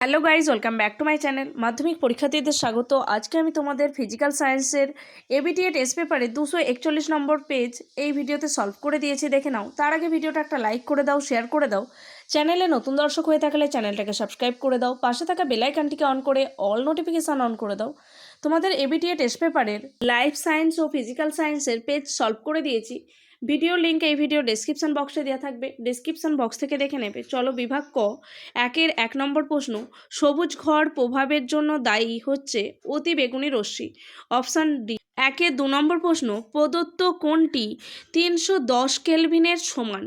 Hello guys, welcome back to my channel. মাধ্যমিক পরীক্ষার্থীদের স্বাগত। আজকে আমি তোমাদের ফিজিক্যাল সায়েন্সের এবিটিএ টেস্ট পেপারে 241 নম্বর পেজ এই ভিডিওতে সলভ করে দিয়েছি, দেখে নাও। তার আগে ভিডিওটা একটা লাইক করে দাও, শেয়ার করে দাও। চ্যানেলে নতুন দর্শক হয়ে থাকলে চ্যানেলটাকে সাবস্ক্রাইব করে দাও, পাশে থাকা বেল আইকনটিকে অন করে অল নোটিফিকেশান অন করে দাও। তোমাদের এবিটিএ টেস্ট পেপারের লাইফ সায়েন্স ও ফিজিক্যাল সায়েন্সের পেজ সলভ করে দিয়েছি। ভিডিওর লিঙ্ক এই ভিডিও ডেসক্রিপশন বক্সে দেওয়া থাকবে, ডেসক্রিপশন বক্স থেকে দেখে নেবে। চলো বিভাগ ক একের 1 নম্বর প্রশ্ন। সবুজ ঘর প্রভাবের জন্য দায়ী হচ্ছে অতি বেগুনি রশ্মি। Option D. একের 2 নম্বর প্রশ্ন। প্রদত্ত কোণটি 310 কেলভিনের সমান।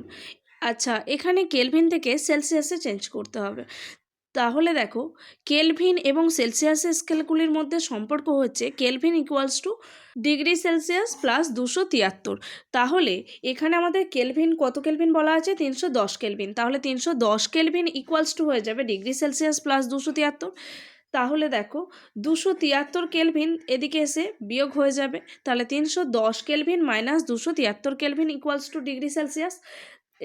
আচ্ছা, এখানে কেলভিন থেকে সেলসিয়াসে চেঞ্জ করতে হবে। তাহলে দেখো, কেলভিন এবং সেলসিয়াসের স্কেলগুলির মধ্যে সম্পর্ক হচ্ছে kelvin equals to degree Celsius plus 273। তাহলে এখানে আমাদের কেলভিন কত কেলভিন বলা আছে? 310 কেলভিন। তাহলে 310 কেলভিন ইকুয়ালস টু হয়ে যাবে ডিগ্রি সেলসিয়াস প্লাস 273। তাহলে দেখো, 273 কেলভিন এদিকে এসে বিয়োগ হয়ে যাবে। তাহলে 310 kelvin minus 273 kelvin equals to degree Celsius.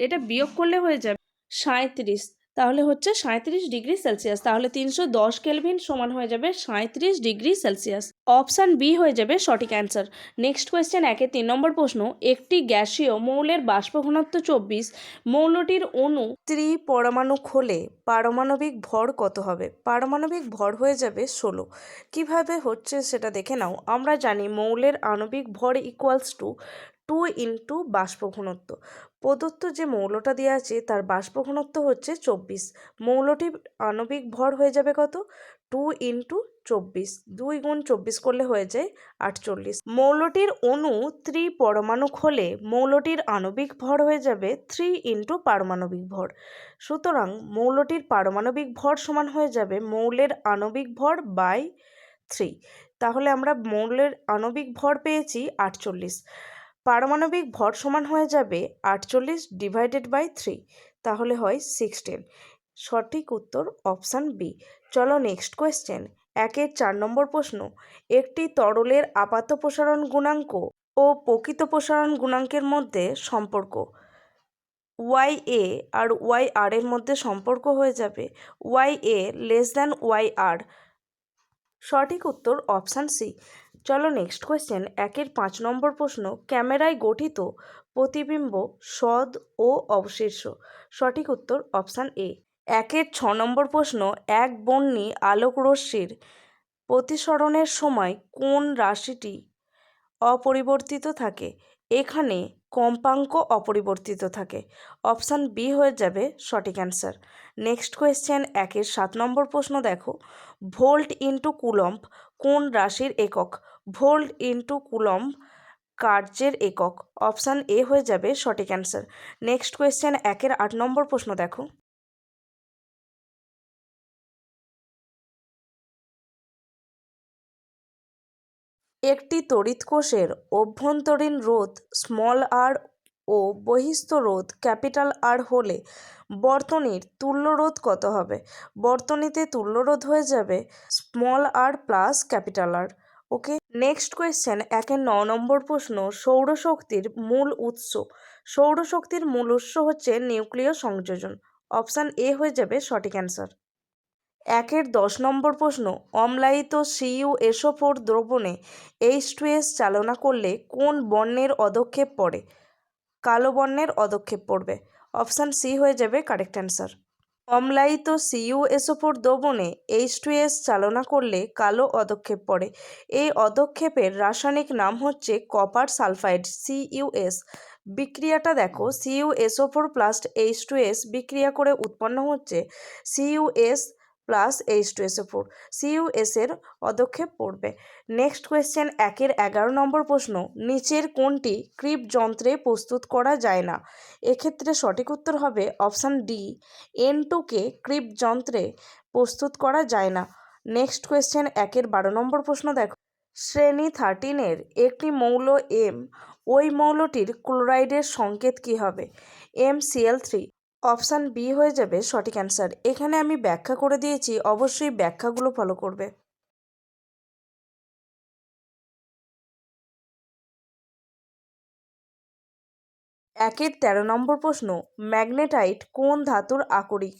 এটা বিয়োগ করলে হয়ে যাবে 37। তাহলে হচ্ছে 37 ডিগ্রি সেলসিয়াস। তাহলে 310 কেলভিন সমান হয়ে যাবে 37 ডিগ্রি সেলসিয়াস। অপশান বি হয়ে যাবে সঠিক অ্যান্সার। নেক্সট কোয়েশ্চেন, 3 নম্বর প্রশ্ন। একটি গ্যাসীয় মৌলের বাষ্প ঘনত্ব 24, মৌলটির অণু পরমাণু হলে পারমাণবিক ভর কত হবে? পারমাণবিক ভর হয়ে যাবে 16। কিভাবে হচ্ছে সেটা দেখে নাও। আমরা জানি মৌলের আণবিক ভর ইকুয়ালস টু 2 ইন্টু বাষ্প ঘনত্ব। প্রদত্ত যে মৌলটা দেওয়া আছে তার বাষ্প ঘনত্ব হচ্ছে 24। মৌলটির আণবিক ভর হয়ে যাবে কত? 2 ইন্টু 24। 2 গুণ 24 করলে হয়ে যায় 48। মৌলটির অণু পরমাণু হলে মৌলটির আণবিক ভর হয়ে যাবে 3 ইন্টু পারমাণবিক ভর। সুতরাং মৌলটির পারমাণবিক ভর সমান হয়ে যাবে মৌলের আণবিক ভর বাই 3। তাহলে আমরা মৌলের আণবিক ভর পেয়েছি 48। পারমাণবিক ভর সমান হয়ে যাবে 48 ডিভাইডেড বাই 3। তাহলে হয় 16। সঠিক উত্তর অপশান বি। চলো নেক্সট কোয়েশ্চেন। 4 নম্বর প্রশ্ন। একটি তরলের আপাত প্রসারণ গুণাঙ্ক ও প্রকৃত প্রসারণ গুণাঙ্কের মধ্যে সম্পর্ক। ওয়াই এ আর ওয়াই আর এর মধ্যে সম্পর্ক হয়ে যাবে Y A less than Y আর। সঠিক উত্তর অপশান সি। চলো নেক্সট কোয়েশ্চেন। 5 নম্বর প্রশ্ন। ক্যামেরায় গঠিত প্রতিবিম্ব সদ ও অবশিষ্ট। সঠিক উত্তর অপশান এ। 6 নম্বর প্রশ্ন। এক বর্ণী আলোক রশ্মির প্রতিসরণের সময় কোন রাশিটি অপরিবর্তিত থাকে? এখানে কম্পাঙ্ক অপরিবর্তিত থাকে। অপশান বি হয়ে যাবে সঠিক অ্যান্সার। Next question. 7 নম্বর প্রশ্ন দেখো। ভোল্ট ইন্টু কুলম্ব কোন রাশির একক? ভোল্ট ইন্টু কুলম্ব কার্যের একক। অপশান এ হয়ে যাবে সঠিক অ্যান্সার। Next question. 8 নম্বর প্রশ্ন দেখো। একটি তড়িৎ কোষের অভ্যন্তরীণ রোধ স্মল আর ও বহিস্থ রোধ ক্যাপিটাল আর হলে বর্তনীর তুল্য রোধ কত হবে? বর্তনীতে তুল্য রোধ হয়ে যাবে small R plus capital R. Okay. Next question. 9 নম্বর প্রশ্ন। সৌরশক্তির মূল উৎস। সৌরশক্তির মূল উৎস হচ্ছে নিউক্লিয় সংযোজন। অপশান এ হয়ে যাবে সঠিক অ্যান্সার। 10 নম্বর প্রশ্ন। অম্লায়িত CuSO4 দ্রবণে H2S চালনা করলে কোন বর্ণের অধক্ষেপ পড়ে? কালো বর্ণের অধক্ষেপ পড়বে। অপশান সি হয়ে যাবে কারেক্ট অ্যান্সার। অম্লায়িত CuSO4 দ্রবণে H2S চালনা করলে কালো অধক্ষেপ পড়ে। এই অধক্ষেপের রাসায়নিক নাম হচ্ছে কপার সালফাইড CuS। বিক্রিয়াটা দেখো, CuSO4 প্লাস H2S বিক্রিয়া করে উৎপন্ন হচ্ছে CuS প্লাস H2SO4। CuS এর অধক্ষেপ পড়বে। Next question. 11 নম্বর প্রশ্ন। নিচের কোনটি ক্রিপ যন্ত্রে প্রস্তুত করা যায় না? এক্ষেত্রে সঠিক উত্তর হবে অপশান ডি। N2কে ক্রিপ যন্ত্রে প্রস্তুত করা যায় না। Next question. 12 নম্বর প্রশ্ন দেখো। শ্রেণী 13 একটি মৌল এম, ওই মৌলটির ক্লোরাইডের সংকেত কী হবে? MCl3। অপশান বি হয়ে যাবে সঠিক অ্যান্সার। এখানে আমি ব্যাখ্যা করে দিয়েছি, অবশ্যই ব্যাখ্যাগুলো ফলো করবে। 13 নম্বর প্রশ্ন। ম্যাগনেটাইট কোন ধাতুর আকরিক?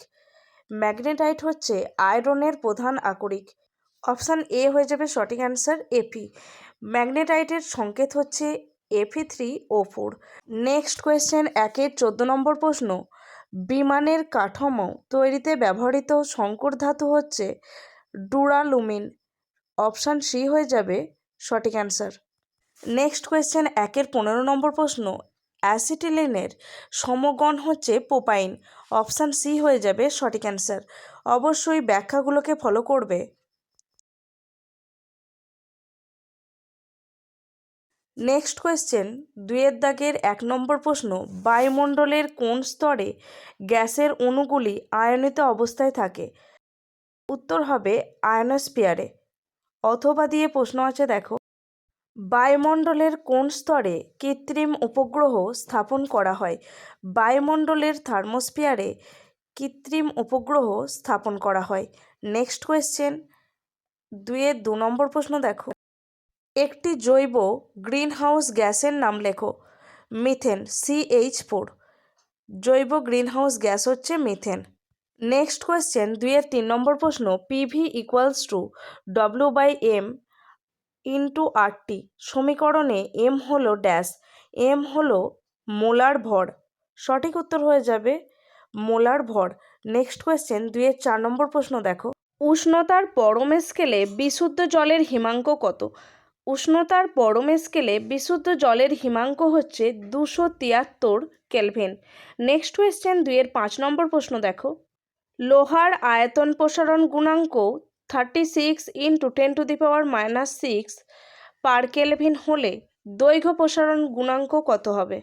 ম্যাগনেটাইট হচ্ছে আয়রনের প্রধান আকরিক। অপশান এ হয়ে যাবে সঠিক অ্যান্সার এফি। ম্যাগনেটাইটের সংকেত হচ্ছে Fe3O4। নেক্সট কোয়েশ্চেন 14 নম্বর প্রশ্ন, বিমানের কাঠামো তৈরিতে ব্যবহৃত সংকর ধাতু হচ্ছে ডুরালুমিন। অপশান সি হয়ে যাবে সঠিক অ্যান্সার। নেক্সট কোয়েশ্চেন 15 নম্বর প্রশ্ন, অ্যাসিটিলিনের সমগণ হচ্ছে প্রোপাইন। অপশান সি হয়ে যাবে সঠিক অ্যান্সার। অবশ্যই ব্যাখ্যাগুলোকে ফলো করবে। নেক্সট কোয়েশ্চেন 2 দাগের 1 নম্বর প্রশ্ন, বায়ুমণ্ডলের কোন স্তরে গ্যাসের অণুগুলি আয়নিত অবস্থায় থাকে? উত্তর হবে আয়নোস্ফিয়ারে। অথবা দিয়ে প্রশ্ন আছে দেখো, বায়ুমণ্ডলের কোন স্তরে কৃত্রিম উপগ্রহ স্থাপন করা হয়? বায়ুমণ্ডলের থার্মোস্ফিয়ারে কৃত্রিম উপগ্রহ স্থাপন করা হয়। নেক্সট কোয়েশ্চেন 2 নম্বর প্রশ্ন দেখো, একটি জৈব গ্রিনহাউস গ্যাসের নাম লেখো। Methane, CH4। জৈব গ্রিনহাউস গ্যাস হচ্ছে মিথেন। নেক্সট কোয়েশ্চেন 3 নম্বর প্রশ্ন, PV equals to W/M into RT সমীকরণে এম হলো ড্যাশ, এম হলো মোলার ভর। সঠিক উত্তর হয়ে যাবে মোলার ভর। নেক্সট কোয়েশ্চেন 4 নম্বর প্রশ্ন দেখো, উষ্ণতার পরম স্কেলে বিশুদ্ধ জলের হিমাঙ্ক কত? উষ্ণতার পরম স্কেলে বিশুদ্ধ জলের হিমাঙ্ক হচ্ছে 273 কেলভিন। নেক্সট কোয়েশ্চেন 5 নম্বর প্রশ্ন দেখো, লোহার আয়তন প্রসারণ গুণাঙ্ক 36 × 10⁻⁻6 পার কেলভিন হলে দৈর্ঘ্য প্রসারণ গুণাঙ্ক কত হবে?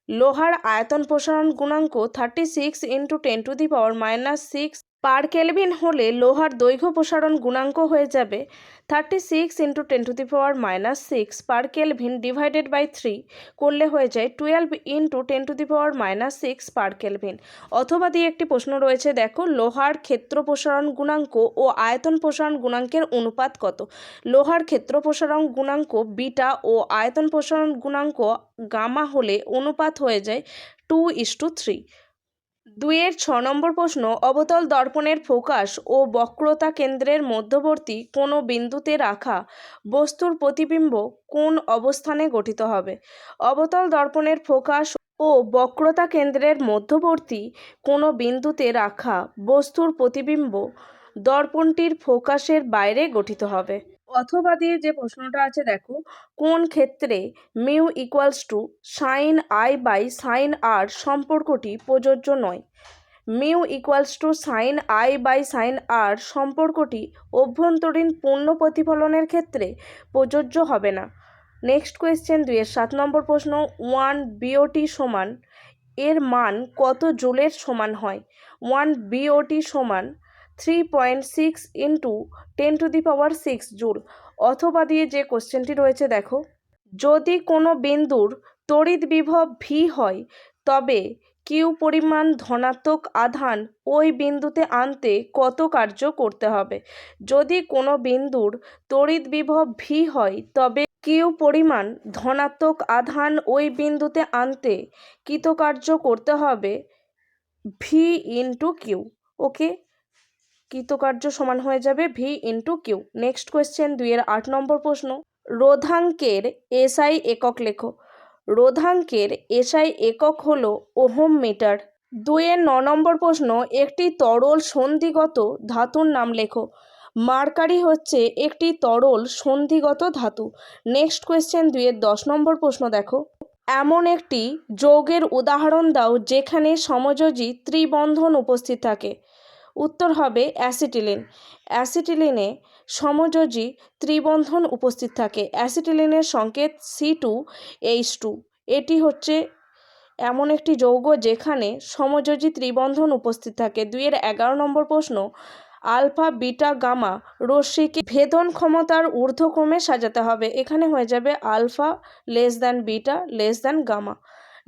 লোহার আয়তন প্রসারণ গুণাঙ্ক 36 × 10⁻⁻6 পার কেলভিন হলে লোহার দৈর্ঘ্য প্রসারণ গুণাঙ্ক হয়ে যাবে 36 × 10⁻⁻6 পার কেলভিন ডিভাইডেড বাই 3 করলে হয়ে যায় 12 × 10⁻⁻6 পার কেলভিন। অথবা দিয়ে একটি প্রশ্ন রয়েছে দেখো, লোহার ক্ষেত্র প্রসারণ গুণাঙ্ক ও আয়তন প্রসারণ গুণাঙ্কের অনুপাত কত? লোহার ক্ষেত্র প্রসারণ গুণাঙ্ক বিটা ও আয়তন প্রসারণ গুণাঙ্ক গামা হলে অনুপাত হয়ে যায় 2:3। 6 নম্বর প্রশ্ন, অবতল দর্পণের ফোকাস ও বক্রতা কেন্দ্রের মধ্যবর্তী কোনো বিন্দুতে রাখা বস্তুর প্রতিবিম্ব কোন অবস্থানে গঠিত হবে? অবতল দর্পণের ফোকাস ও বক্রতা কেন্দ্রের মধ্যবর্তী কোনো বিন্দুতে রাখা বস্তুর প্রতিবিম্ব দর্পণটির ফোকাসের বাইরে গঠিত হবে। অথবা দিয়ে যে প্রশ্নটা আছে দেখো, কোন ক্ষেত্রে মিউ ইকুয়ালস টু সাইন I/সাইন R সম্পর্কটি প্রযোজ্য নয়? মিউ ইকুয়ালস টু সাইন I/সাইন R সম্পর্কটি অভ্যন্তরীণ পূর্ণ প্রতিফলনের ক্ষেত্রে প্রযোজ্য হবে না। নেক্সট কোয়েশ্চেন 7 নম্বর প্রশ্ন, 1 BOT সমান এর মান কত জুলের সমান হয়? 1 BOT সমান 3.6 × 10⁶ জুল। অথবা দিয়ে যে কোশ্চেনটি রয়েছে দেখো, যদি কোনো বিন্দুর তড়িৎ বিভব ভি হয় তবে কিউ পরিমাণ ধনাত্মক আধান ওই বিন্দুতে আনতে কত কার্য করতে হবে? যদি কোনো বিন্দুর তড়িৎ বিভব ভি হয় তবে কিউ পরিমাণ ধনাত্মক আধান ওই বিন্দুতে আনতে কৃতকার্য করতে হবে ভি ইন্টু কিউ। ওকে, কৃতকার্য সমান হয়ে যাবে V into Q. Next question 8 নম্বর প্রশ্ন, রোধাঙ্কের SI একক লেখো। রোধাঙ্কের SI একক হলো ওহম মিটার। 9 নম্বর প্রশ্ন, একটি তরল সন্ধিগত ধাতুর নাম লেখো। মার্কারি হচ্ছে একটি তরল সন্ধিগত ধাতু। নেক্সট কোয়েশ্চেন 10 নম্বর প্রশ্ন দেখো, এমন একটি যৌগের উদাহরণ দাও যেখানে সমযোজী ত্রিবন্ধন উপস্থিত থাকে। উত্তর হবে অ্যাসিটিলিন। অ্যাসিটিলিনে সমযোজী ত্রিবন্ধন উপস্থিত থাকে। অ্যাসিটিলিনের সংকেত C2H2। এটি হচ্ছে এমন একটি যৌগ যেখানে সমযোজী ত্রিবন্ধন উপস্থিত থাকে। 11 নম্বর প্রশ্ন, আলফা বিটা গামা রশ্মিকে ভেদন ক্ষমতার ঊর্ধ্বক্রমে সাজাতে হবে। এখানে হয়ে যাবে alpha less than beta less than gamma.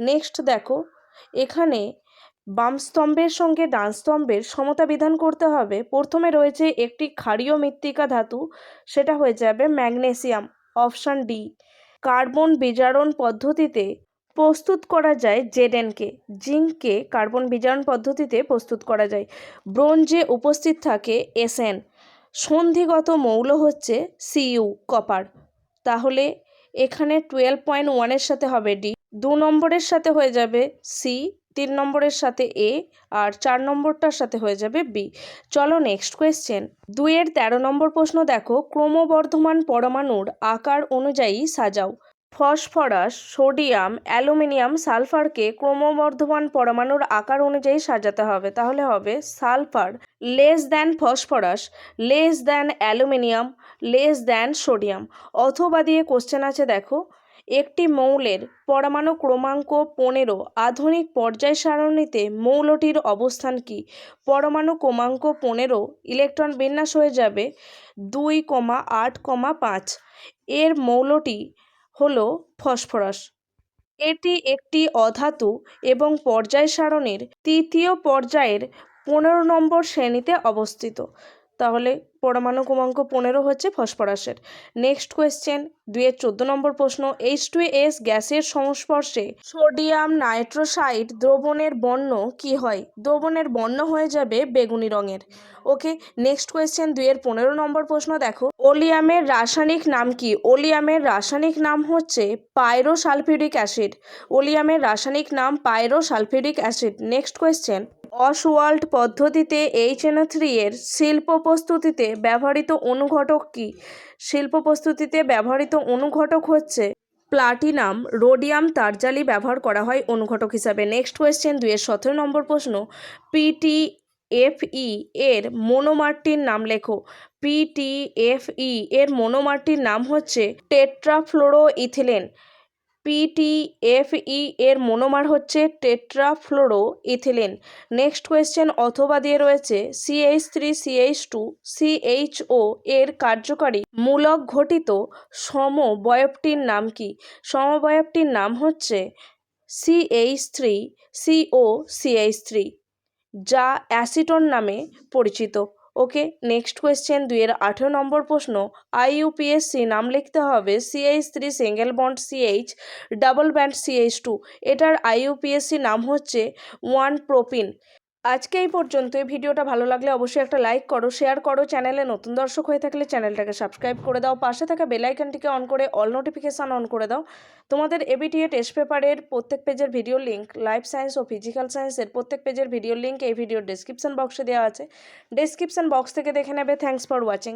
Next দেখো, এখানে বাম স্তম্ভের সঙ্গে ডান স্তম্ভের সমতা বিধান করতে হবে। প্রথমে রয়েছে একটি ক্ষারীয় মৃত্তিকা ধাতু, সেটা হয়ে যাবে ম্যাগনেসিয়াম। Option D. কার্বন বিজারণ পদ্ধতিতে প্রস্তুত করা যায় জেডএনকে। জিঙ্ককে কার্বন বিজারণ পদ্ধতিতে প্রস্তুত করা যায়। ব্রোঞ্জে উপস্থিত থাকে এসএন। সন্ধিগত মৌল হচ্ছে সিইউ, কপার। তাহলে এখানে 12.1-এর সাথে হবে ডি, 2 নম্বরের সাথে হয়ে যাবে সি, 3 নম্বরের সাথে এ, আর 4 নম্বরটার সাথে হয়ে যাবে বি। চলো নেক্সট কোয়েশ্চেন। 2-এর 13 নম্বর প্রশ্ন দেখো, ক্রমবর্ধমান পরমাণুর আকার অনুযায়ী সাজাও। ফসফরাস, সোডিয়াম, অ্যালুমিনিয়াম, সালফারকে ক্রমবর্ধমান পরমাণুর আকার অনুযায়ী সাজাতে হবে। তাহলে হবে sulphur less than phosphorus, less than aluminium, less than sodium. অথবা দিয়ে কোশ্চেন আছে দেখো, একটি মৌলের পরমাণু ক্রমাঙ্ক 15 আধুনিক পর্যায় সারণীতে মৌলটির অবস্থান কি? পরমাণু ক্রমাঙ্ক 15, ইলেকট্রন বিন্যাস হয়ে যাবে 2,8,5। এর মৌলটি হলো ফসফরাস। এটি একটি অধাতু এবং পর্যায় সারণীর তৃতীয় পর্যায়ের 15 নম্বর শ্রেণীতে অবস্থিত। তাহলে পরমাণু ক্রমাঙ্ক 15 হচ্ছে ফসফরাসের। নেক্সট কোয়েশ্চেন, 2-এর 14 নম্বর প্রশ্ন, H2S গ্যাসের সংস্পর্শে সোডিয়াম নাইট্রোসাইড দ্রবণের বর্ণ কি হয়? দ্রবণের বর্ণ হয়ে যাবে বেগুনি রঙের। ওকে, নেক্সট কোয়েশ্চেন, 2-এর 15 নম্বর প্রশ্ন দেখো, ওলিয়ামের রাসায়নিক নাম কি? ওলিয়ামের রাসায়নিক নাম হচ্ছে পাইরোসালফিউরিক অ্যাসিড। ওলিয়ামের রাসায়নিক নাম পাইরোসালফিউরিক অ্যাসিড। নেক্সট কোয়েশ্চেন, অসওয়াল্ড পদ্ধতিতে HNO3 এর শিল্প প্রস্তুতিতে ব্যবহৃত অনুঘটক কি? শিল্প প্রস্তুতিতে ব্যবহৃত অনুঘটক হচ্ছে প্লাটিনাম, রোডিয়াম, তারজালি ব্যবহার করা হয় অনুঘটক হিসাবে। নেক্সট কোয়েশ্চেন, 2-এর 17 নম্বর প্রশ্ন, PTFE এর মনোমারটির নাম লেখো। PTFE এর মনোমারটির নাম হচ্ছে টেট্রাফ্লোরোইথিলিন। PTFE এর মনোমার হচ্ছে টেট্রাফ্লোরোইথিলিন। নেক্সট কোয়েশ্চেন, অথবা দিয়ে রয়েছে CH3CH2 CHO এর কার্যকারী মূলক ঘটিত সমবয়বটির নাম কি? সমবয়বটির নাম হচ্ছে CH3COCH3, যা অ্যাসিটোন নামে পরিচিত। ওকে, নেক্সট কোয়েশ্চেন, 2-এর 18 নম্বর প্রশ্ন, IUPAC নাম লিখতে হবে CH3 single bond CH double band CH2। এটার IUPAC নাম হচ্ছে 1-প্রোপিন। আজকে এই পর্যন্ত। এই ভিডিওটা ভালো লাগলে অবশ্যই একটা লাইক করো, শেয়ার করো। চ্যানেলে নতুন দর্শক হয়ে থাকলে চ্যানেলটাকে সাবস্ক্রাইব করে দাও, পাশে থাকা বেল আইকনটিকে অন করে অল নোটিফিকেশান অন করে দাও। তোমাদের ABTA টেস্ট পেপারের প্রত্যেক পেজের ভিডিও লিঙ্ক, লাইফ সায়েন্স ও ফিজিক্যাল সায়েন্সের প্রত্যেক পেজের ভিডিও লিঙ্ক এই ভিডিওর ডেসক্রিপশন বক্সে দেওয়া আছে। ডেসক্রিপশন বক্স থেকে দেখে নেবে। Thanks for watching.